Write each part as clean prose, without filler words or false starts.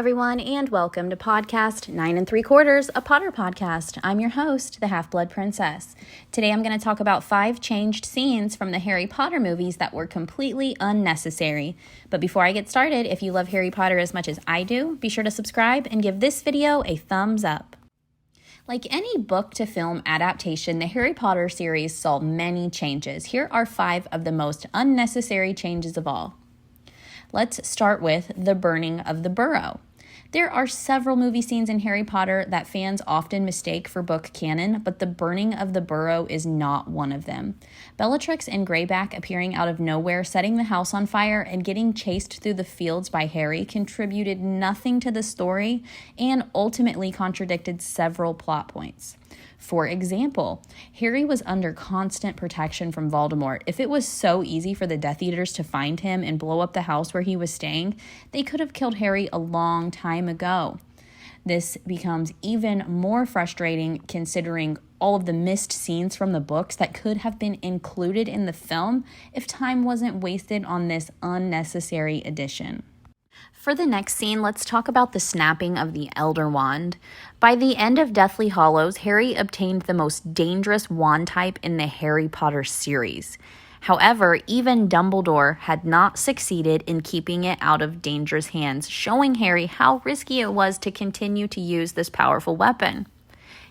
everyone, and welcome to podcast 9 3/4, a Potter podcast. I'm your host, the Half-Blood Princess. Today I'm going to talk about 5 changed scenes from the Harry Potter movies that were completely unnecessary. But before I get started, if you love Harry Potter as much as I do, be sure to subscribe and give this video a thumbs up. Like any book-to-film adaptation, the Harry Potter series saw many changes. Here are 5 of the most unnecessary changes of all. Let's start with the burning of the Burrow. There are several movie scenes in Harry Potter that fans often mistake for book canon, but the burning of the Burrow is not one of them. Bellatrix and Greyback appearing out of nowhere, setting the house on fire, and getting chased through the fields by Harry contributed nothing to the story and ultimately contradicted several plot points. For example, Harry was under constant protection from Voldemort. If it was so easy for the Death Eaters to find him and blow up the house where he was staying, they could have killed Harry a long time ago. This becomes even more frustrating considering all of the missed scenes from the books that could have been included in the film if time wasn't wasted on this unnecessary addition. For the next scene, let's talk about the snapping of the Elder Wand. By the end of Deathly Hallows, Harry obtained the most dangerous wand type in the Harry Potter series. However, even Dumbledore had not succeeded in keeping it out of dangerous hands, showing Harry how risky it was to continue to use this powerful weapon.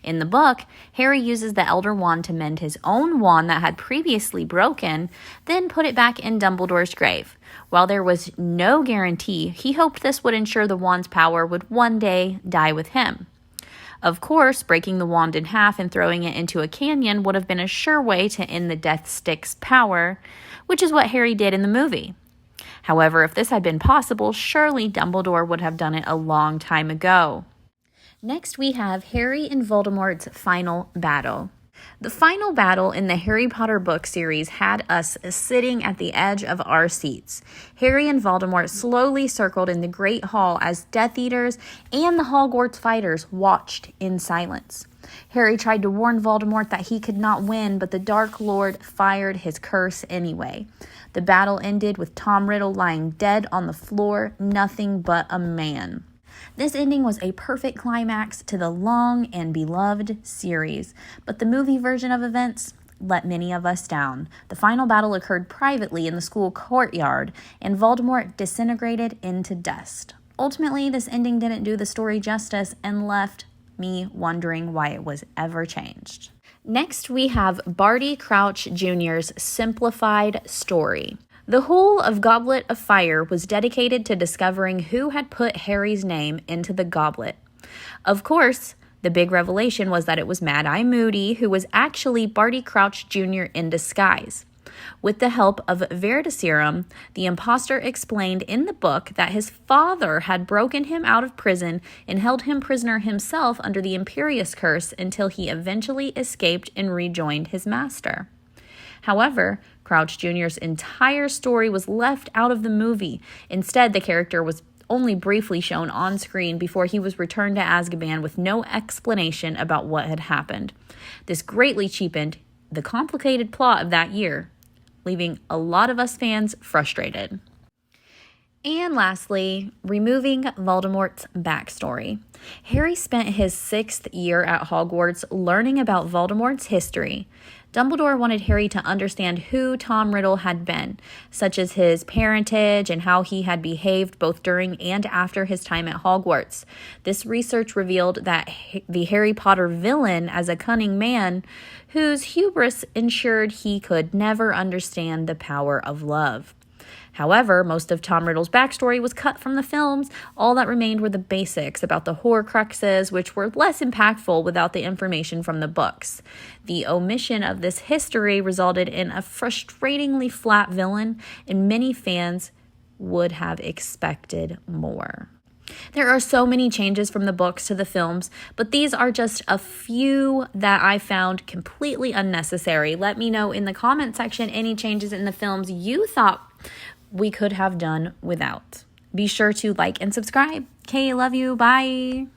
In the book, Harry uses the Elder Wand to mend his own wand that had previously broken, then put it back in Dumbledore's grave. While there was no guarantee, he hoped this would ensure the wand's power would one day die with him. Of course, breaking the wand in half and throwing it into a canyon would have been a sure way to end the Death Stick's power, which is what Harry did in the movie. However, if this had been possible, surely Dumbledore would have done it a long time ago. Next, we have Harry and Voldemort's final battle. The final battle in the Harry Potter book series had us sitting at the edge of our seats. Harry and Voldemort slowly circled in the Great Hall as Death Eaters and the Hogwarts fighters watched in silence. Harry tried to warn Voldemort that he could not win, but the Dark Lord fired his curse anyway. The battle ended with Tom Riddle lying dead on the floor, nothing but a man. This ending was a perfect climax to the long and beloved series, but the movie version of events let many of us down. The final battle occurred privately in the school courtyard, and Voldemort disintegrated into dust. Ultimately, this ending didn't do the story justice and left me wondering why it was ever changed. Next, we have Barney Crouch Jr.'s simplified story. The whole of Goblet of Fire was dedicated to discovering who had put Harry's name into the goblet. Of course, the big revelation was that it was Mad-Eye Moody, who was actually Barney Crouch Jr. in disguise. With the help of Veritaserum, the imposter explained in the book that his father had broken him out of prison and held him prisoner himself under the Imperius Curse until he eventually escaped and rejoined his master. However, Crouch Jr.'s entire story was left out of the movie. Instead, the character was only briefly shown on screen before he was returned to Azkaban with no explanation about what had happened. This greatly cheapened the complicated plot of that year, leaving a lot of us fans frustrated. And lastly, removing Voldemort's backstory. Harry spent his 6th year at Hogwarts learning about Voldemort's history. Dumbledore wanted Harry to understand who Tom Riddle had been, such as his parentage and how he had behaved both during and after his time at Hogwarts. This research revealed that the Harry Potter villain as a cunning man whose hubris ensured he could never understand the power of love. However, most of Tom Riddle's backstory was cut from the films. All that remained were the basics about the Horcruxes, which were less impactful without the information from the books. The omission of this history resulted in a frustratingly flat villain, and many fans would have expected more. There are so many changes from the books to the films, but these are just a few that I found completely unnecessary. Let me know in the comment section any changes in the films you thought we could have done without. Be sure to like and subscribe. Okay, love you. Bye.